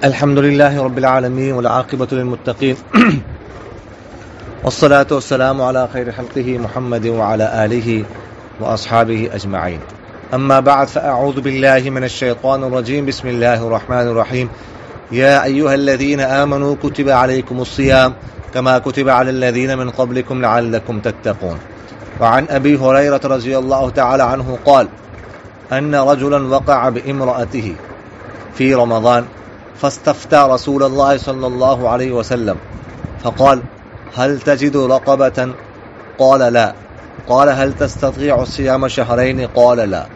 الحمد لله رب العالمين والعاقبة للمتقين والصلاة والسلام على خير خلقه محمد وعلى آله وأصحابه أجمعين. أما بعد، فأعوذ بالله من الشيطان الرجيم. بسم الله الرحمن الرحيم. يا أيها الذين آمنوا كتب عليكم الصيام كما كتب على الذين من قبلكم لعلكم تتقون. وعن أبي هريرة رضي الله تعالى عنه قال أن رجلا وقع بامرأته في رمضان فاستفتى رسول الله صلى الله عليه وسلم فقال: هل تجد رقبة؟ قال: لا. قال: هل تستطيع صيام شهرين؟ قال: لا.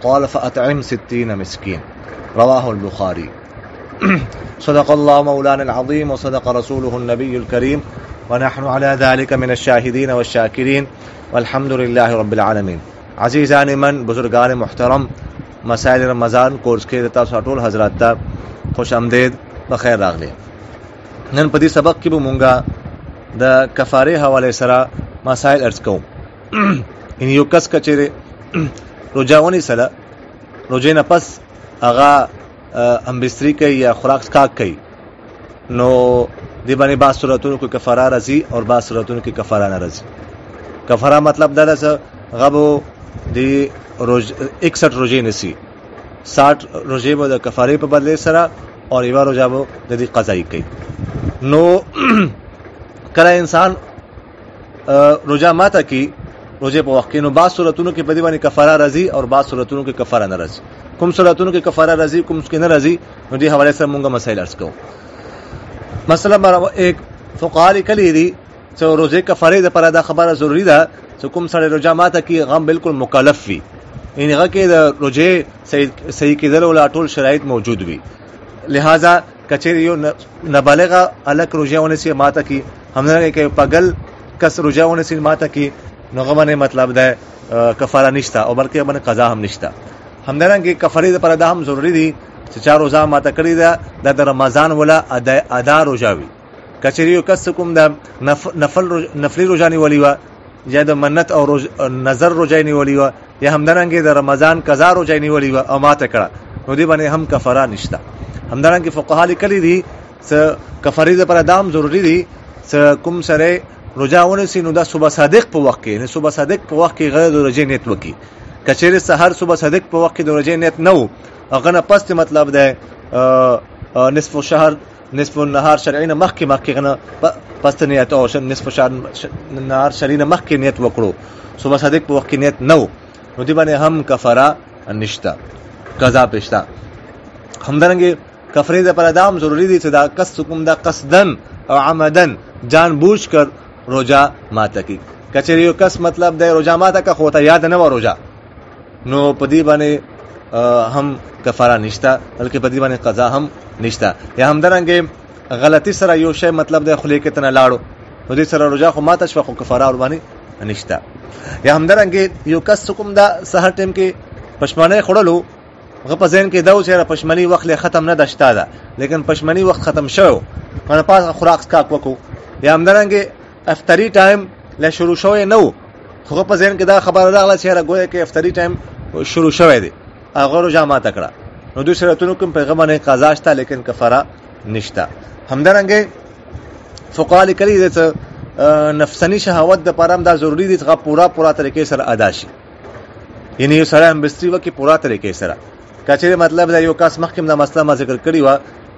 قال: فأطعم 60 مسكين. رواه البخاري. صدق الله مولانا العظيم وصدق رسوله النبي الكريم ونحن على ذلك من الشاهدين والشاكرين والحمد لله رب العالمين. عزیزان من، بزرگان محترم، مسائل رمضان کورس کې تاسو ټول حضرات ته خوش آمدید، بخیر راغلی. نن په دې سبق کې به مونږه د کفاره حواله سره مسائل ارز کوو. ان یو کس کچېره روزاونی سره روزې نه پس هغه امبستری کوي یا خوراک سکاک کوي، نو دې باندې بعض صورتونو کې کفاره راځي او بعض صورتونو کې کفاره نه راځي. کفاره مطلب دا ده غبو دی روز 61 روزې نسی 60 روزې به د کفاره په بدله سره او یو روزه به د دې قضایي کوي. نو کله انسان روزه ماته کی روزه په وخت کې، نو بعض صورتونو کې په دې باندې کفاره راځي او بعض صورتونو کې کفاره نه راځي. کوم صورتونو کې کفاره راځي کوم کې نه راځي، نو دې حواله سره موږ مسائل ارز کوو. مثلا ایک فقها لیکلي دي چې روزه کفاره د پر دا خبره ضروری ده چې کوم سره روزه ماته کی غم بالکل مکلف وي، یعنی هغه کې د روزه صحیح کېدل ولا ټول شرایط موجود وي. لہذا کچېری یو نابالغه الک روزه ونسی ماته کی همدغه کې پاگل کس روزه ونسی ماته کی، نو غمنه مطلب ده کفاره نشته او بلکې باندې قضا هم نشته. همدغه کفاره د پر دا هم ضروری دي چې 4 روزه ماته کړی ده د رمضان ولا ادا روزه وي. کچېری یو کس کوم د نفلی روزه نیولې و یا د منت او نظر روزه نیولې و یا همدغه د رمضان قضا روزه نیولې و او ماته کړه، نو دې باندې هم کفاره نشته. همدارنګه فقها لیکلي دي چې کفاره لپاره دام ضروری دي چې کوم سره روزه ونیسي نو دا صبح صادق په وخت کې، نه صبح صادق په وخت کې غیر د روزه نیت وکي. کچېره سحر صبح صادق په وخت کې د روزه نیت نه وو، هغه نه پست مطلب ده نصف شهر نصف النهار شرعي نه مخکې غنه پست نیت او نصف شهر نهار شرعي نه مخکې نیت وکړو، صبح صادق په وخت کې نیت نه وو، نو دې باندې هم کفاره نشته، قضا پېشته. همدارنګه کفاره د پر ادم ضروری دي چې دا کس کوم دا قصدن او عمدن جان بوجھ کر روزه ماته کی. کچېری یو کس مطلب د روزه ماته کا خو ته یاد نه و روزه، نو په دې باندې هم کفاره نشته، بلکې په دې باندې قضا هم نشته. یا همدارنګه غلطی سره یو شی مطلب د خلی کې تنه لاړو، نو دې سره روزه خو ماته شو، خو کفاره ور باندې نشته. یا همدارنګه یو کس کوم دا سحر ټیم کې پښمنه خړلو، هغه په ذهن کې دا و چې پښمنی وخت ختم نه دشتا ده، لیکن پښمنی وخت ختم شو، کنه پاس خوراک سکاک وکړو. یا همدارنګه افطاری ټایم لا شروع شوی نو، خو په ذهن کې دا خبره راغله چې راګوي کې افطاری ټایم شروع شوی دی، هغه روزه ماته کړه، نو دوی شرطونو کوم پیغمبر قضا شته لیکن کفاره نشته. همدارنګه فقها لیکلي دي چې نفسانی شهوت د پرم دا ضروری دي چې پورا طریقې سره ادا شي، یعنی یو سره امبستری وکي پورا طریقې سره. کچېره مطلب دا یو کس مخکې دا مسله ما ذکر کړی و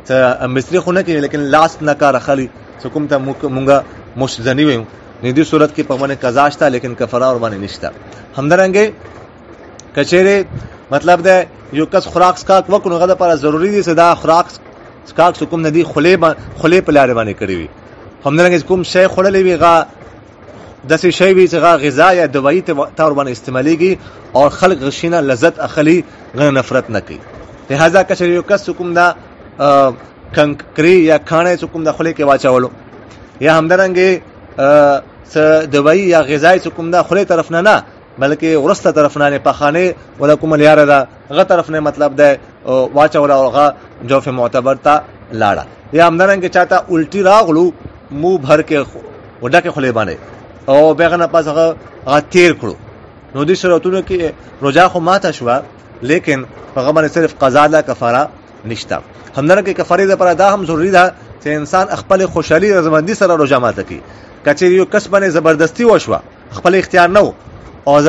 چې امبستری خو نه کوي لیکن لاس نه کار اخلي، چې کوم ته مونږه مشزنی وایو، نه دې صورت کې په باندې قضا شته لیکن کفاره ور باندې نشته. همدارنګه کچېره مطلب دا یو کس خوراک سکاک وکړو، غدا پر ضروری دي چې دا خوراک سکاک کوم نه دي خله په لاره باندې کړی وي. همدارنګه کوم شی خړلې وي غا داسې شی وي چې غذا یا دوايي ته تور باندې استعماليږي او خلق غشینه لذت اخلي، غیر نفرت نه کوي. لہذا کچې یو کس کوم دا کنکری یا خانه کوم د خله کې واچولو، یا همدارنګه دوايي یا غذای کوم دا خله طرف نه بلکې ورسته طرف نه په خانه ولا کوم لیاره دا غ طرف نه مطلب ده واچول او غ جوف معتبر ته لاړه. یا همدارنګه چاته الټي راغلو مو بھر کې وډه کې خله باندې او بیغه پس هغه تیر کړو، نو دې شرطونو کې روزه خو ماته شو، لیکن هغه باندې صرف قضا لا کفاره نشته. همدارنګه کفاره لپاره دا هم ضروری ده چې انسان خپل خوشحالي رضامندي سره روزه ماته کړي. کچې یو کس باندې زبردستی وشوه، خپل اختیار نه او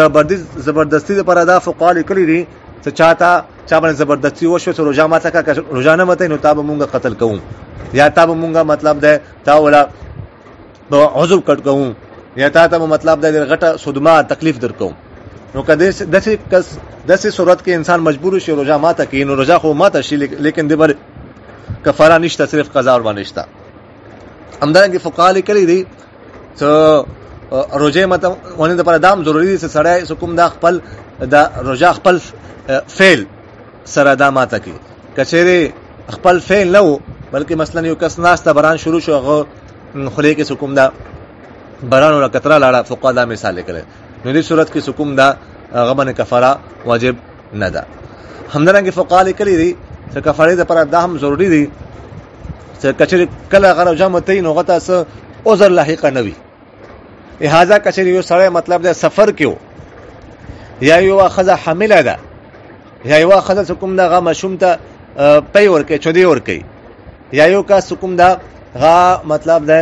زبردستی لپاره دا فقها لیکلي دي چې چا باندې زبردستی وشوه چې روزه ماته کا روزه نه ماته نو تا به مونږ قتل کوو یا تا به مونږ مطلب ده تا ولا عذب کټ کوو یا تا ته مطلب ده غټه صدمه تکلیف درکوم. نو کله داسې صورت کې انسان مجبور شي روزه ماته کوي نو روزه خو ماته شي لیکن د بل کفاره نشته، صرف قضا ور باندې نشته. همدارنګه فقها لیکلي دي چې روزه ماته ونه د پر دام ضروری دي چې سړی حکم دا خپل دا روزه خپل فعل سره دا ماته کوي. کچېره خپل فعل نه وو بلکې مثلا یو کس ناسته باران شروع شو هغه خلی کې حکم دا باران ولا کتره لاړه، فقها دا مثال لیکل. نو دې صورت کې حکم دا هغه باندې کفاره واجب نه ده. همدارنګه فقها لیکلي دي چې کفاره لپاره دا هم ضروری دي چې کچېره کله غره جامتین او غته س عذر لاحق نه وي. لہذا کچېره یو سړی مطلب دا سفر کېو یا یو خزه حامله ده یا یو خزه حکم دا غا مشوم ته پي ورکه چودي ورکه یا یو کا حکم دا غا مطلب دا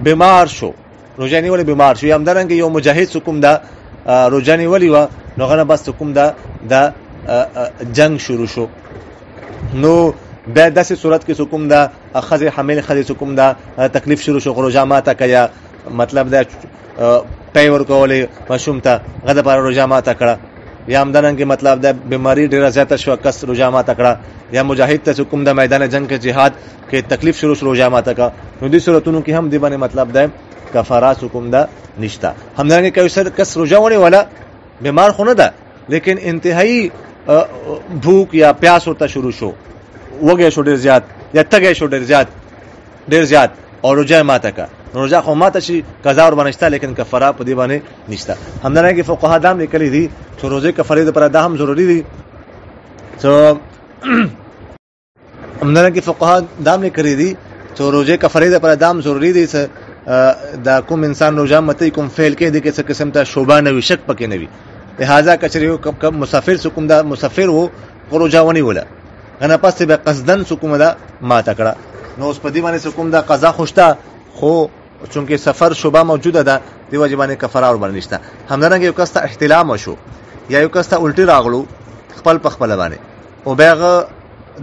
بیمار شو روزانی ولی بیمار شو. همدارنګه یو مجاهد حکم دا روزانی ولی و نو غنه بس حکم دا جنگ شروع شو. نو به داسې صورت کې حکم دا خزه حامل خزه حکم دا تکلیف شروع شو روزه ماته کیا مطلب دا پي ورکولې مشوم ته غدا پر روزه ماته کړه یا همدارنګه مطلب دا بیماری ډیره زیاته شو کس روزه ماته کړه یا مجاهد ته حکم دا میدان جنگ کې جهاد کې تکلیف شروع شو روزه ماته کا. نو دې صورتونو کې هم دی باندې مطلب دا کفارات حکم دا نشتا. همدارنګه کوي سر کس روزه ونی ولا بیمار خو نه ده لیکن انتهایی भूख या प्यास होता शुरू शो वगे शो ډیر زیات یا تګه شو ډیر زیات او روزه ماته کا روزه خو ماته شي قضا ور باندې شته لیکن کفاره په دی باندې نشته. همدارنګه فقها دام لیکلي دي چې روزه کفاره لپاره دا هم ضروری دي چې همدارنګه فقها دام لیکلي دي چې روزه کفاره لپاره دا هم ضروری دي چې دا کوم انسان روزه مته کوم فعل کې دي کې څه قسم ته شوبه نه وي شک پکې نه وي. لہذا کچریو کم مسافر سکم دا مسافر وو روزه ونی ولا غنا پس به قصدن سکم دا ما تکړه نو اوس په دې باندې سکم دا قضا خوشتا خو چونکه سفر شوبه موجوده ده دی واجبانه کفاره ور باندې نشته. همدارنګه یو کس ته احتلام وشو یا یو کس ته الټی راغلو خپل باندې او بیغه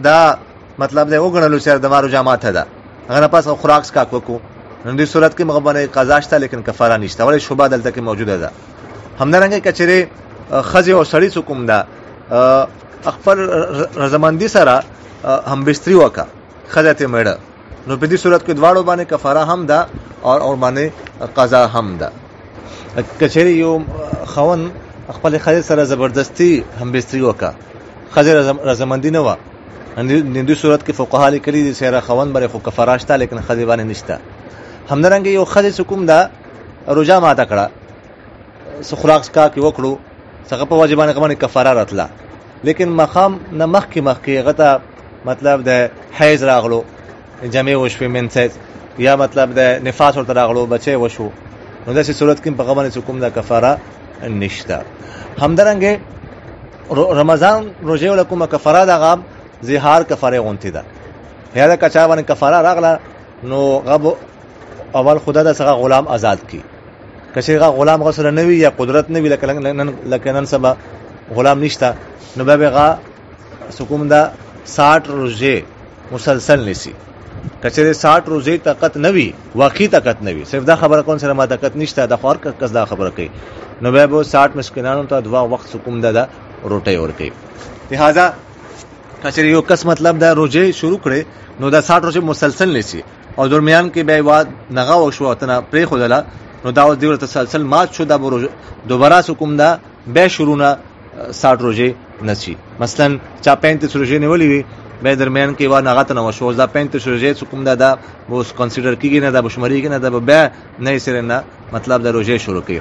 دا مطلب دی وګڼلو چې د مارو جماعت ده غنا پس خوراک کا کوکو نو دې صورت کې مغبنه قضا شته لیکن کفاره نشته ولې شوبه دلته کې موجوده ده. همدارنګه کچره خزه او سړی حکم دا خپل رضامندی سره هم بستری وکا خزه ته مړه نو په دې صورت کې دواړو باندې کفاره هم ده او باندې قضا هم ده. کچری یو خون خپل خزه سره زبردستی هم بستری وکا خزه رضامندی نه و ان دې صورت کې فقها لیکلي دي سره خون بره خو کفاره شته لیکن خزه باندې نشته. همدارنګه یو خزه حکم دا روزه ماته کړه سخراق کا کې وکړو څنګه په واجبانه کومه کفاره راتله لیکن مقام نه مخکې غته مطلب د حیض راغلو جمع وشو منسز یا مطلب د نفاس ورته راغلو بچي وشو نو داسې صورت کې په غوونه حکم د کفاره نشته. همدارنګه رمضان روزه ولکم کفاره د غاب زهار کفاره غونتی ده یا د کچا باندې کفاره راغله نو غب اول خدا د څنګه غلام آزاد کی کچېغه غلام غسر نه وي یا قدرت نه وي لکه نن سبا غلام نشتا نو به غا حکم دا 60 روزه مسلسل نسی کچې 60 روزه طاقت نه وي واقعي طاقت نه وي صرف دا خبره کون سره ما طاقت نشته د خور کس دا خبره کوي نو به 60 مسکینانو ته دوا وخت حکم دا روټي ور کوي. لہذا کچې یو کس مطلب دا روزه شروع کړي نو دا 60 روزه مسلسل نسی او درمیان کې به واد نغا وشو اتنا پرې خدلا نو دا اوس دیور تسلسل مات شو دا دوباره حکم دا به شروع نه 60 روزه نشي. مثلا چا 35 روزه نیولې وي به درمیان کې و نه غته نو شو دا 35 روزه حکم دا اوس کنسیډر کیږي نه دا بشماري کې نه دا به نه سره نه مطلب دا روزه شروع کوي.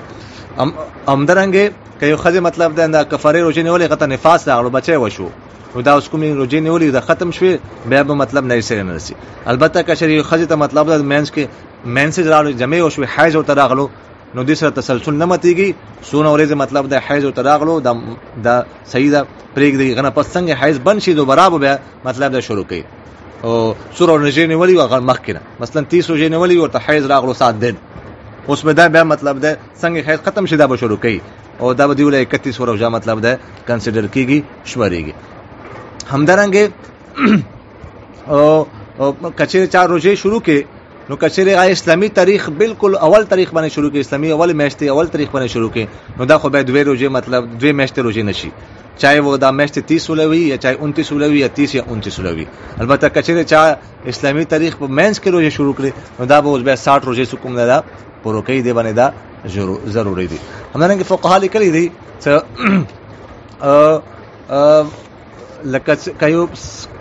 همدارنګه کيو خځه مطلب دا کفاره روزه نیولې غته نفاس راغلو بچي وشو نو دا اوس کوم روزه نیولې دا ختم شوه به مطلب نه سره نه نشي. البته کشری خځه ته مطلب دا مینس کې مینسز راغلو جمع او شو حیض او تراغلو نو دې سره تسلسل نه متیږي. سونه ورځ مطلب د حیض او تراغلو د سیده پرېګ دی غنه پس څنګه حیض بن شي دوباره به مطلب د شروع کوي او سوره نجې نیولې او مخکنه مثلا 30 روزې نیولې او ته حیض راغلو 7 دن اوس به دا بیا مطلب ده څنګه حیض ختم شي دا به شروع کوي او دا به دی ولې 31 روزه مطلب ده کنسیډر کیږي شماريږي. همدارنګه او کچېره 4 روزې شروع کې نو کچېره اسلامي تاریخ بالکل اول تاریخ باندې شروع کې اسلامي اول میاشتې اول تاریخ باندې شروع کې نو دا خو به 2 روزې مطلب 2 میاشتې روزې نشي چاہے وہ دا میاشتې 30 ولوي یا چاہے 29 ولوي یا 30 یا 29 ولوي. البته کچېره چا اسلامي تاریخ په مینس کې روزې شروع کړي نو دا به اوس به 60 روزې کوم نه دا پورو کوي دی باندې دا ضروري دي. همدارنګه فقها لیکلي دي چې لکه کایو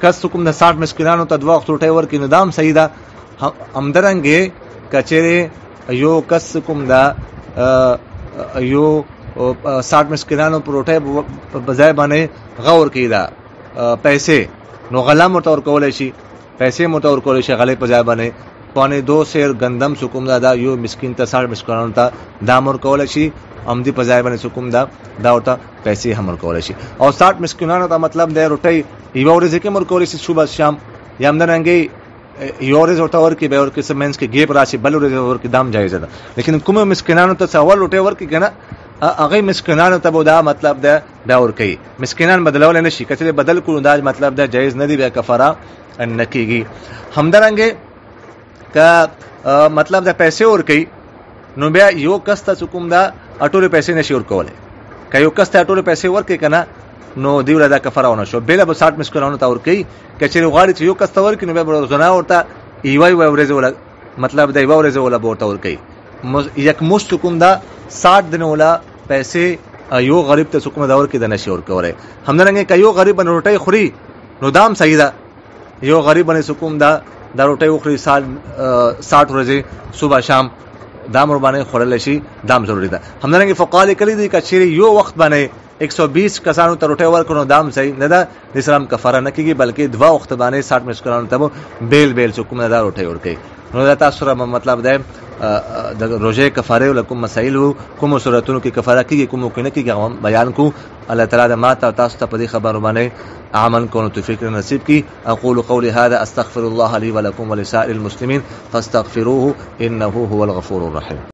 کس کوم د 60 مسکینانو ته 2 وخت روټي ورکې نظام صحیح ده. همدارنګه کچېره یو کس کوم دا یو 60 مسکینانو پر روټي په بځای باندې غور کیدا پیسې نو غلا متور کولای شي پیسې متور کولای شي غلې په ځای باندې پانه 2 سیر گندم سکوم دا یو مسکین ته 60 مسکینانو ته دامر کولای شي امدي په ځای باندې سکوم دا ورته پیسې هم کولای شي او 60 مسکینانو ته مطلب د روټي یو ورځ کې مر کولای شي صبح شام یا همدارنګه یو ورځ ورته ورکې به ورکې سمنس کې ګیپ راشي بل ورځ ورکې دام جایز ده. لیکن کوم مسکینانو ته اول روټي ورکې کنه هغه مسکینانو ته دا مطلب ده دا ورکې مسکینان بدلول نه شي کته بدل کول دا مطلب ده جایز نه دی به کفاره ان کیږي. همدارنګه کا مطلب د پیسې ورکې نو بیا یو کس ته کوم دا اټول پیسې نشي ورکول که یو کس ته اټول پیسې ورکې کنه نو دی ولدا کفاره ونه شو بل به 60 مسکینانو ته ورکې کچې غواړي چې یو کس ته ورکې نو به زنا ورته ایوای ورځ ولا مطلب د ایوای ورځ ولا ورته ورکې یک مست کوم دا 60 دن ولا پیسې یو غریب ته کوم دا ورکې د نشي ورکوره. همدارنګه که یو غریب نه روټي خوري نو دام صحیح ده یو غریب نه کوم دا روټي وخوري 60 ورځې صبح شام دام ور باندې خورل شي دام ضروری ده. همدارنګه فقال کلی دي چې یو وخت باندې 120 کسانو ته روټي ورکړو دام صحیح نه ده د اسلام کفاره نه کیږي بلکې 2 وخت باندې 60 مسکینانو ته بیل کوم دا روټي ورکړي نو دا تاسو سره مطلب ده د روزه کفاره ولکم مسائل کوم صورتونو کې کفاره کیږي کوم کې نه کیږي بیان کو. الله تعالی د ماته تاسو ته په دې خبرو باندې عمل کوو توفیق نصیب کی. اقول قولي هذا استغفر الله لي ولكم ولسائر المسلمين فاستغفروه انه هو الغفور الرحيم.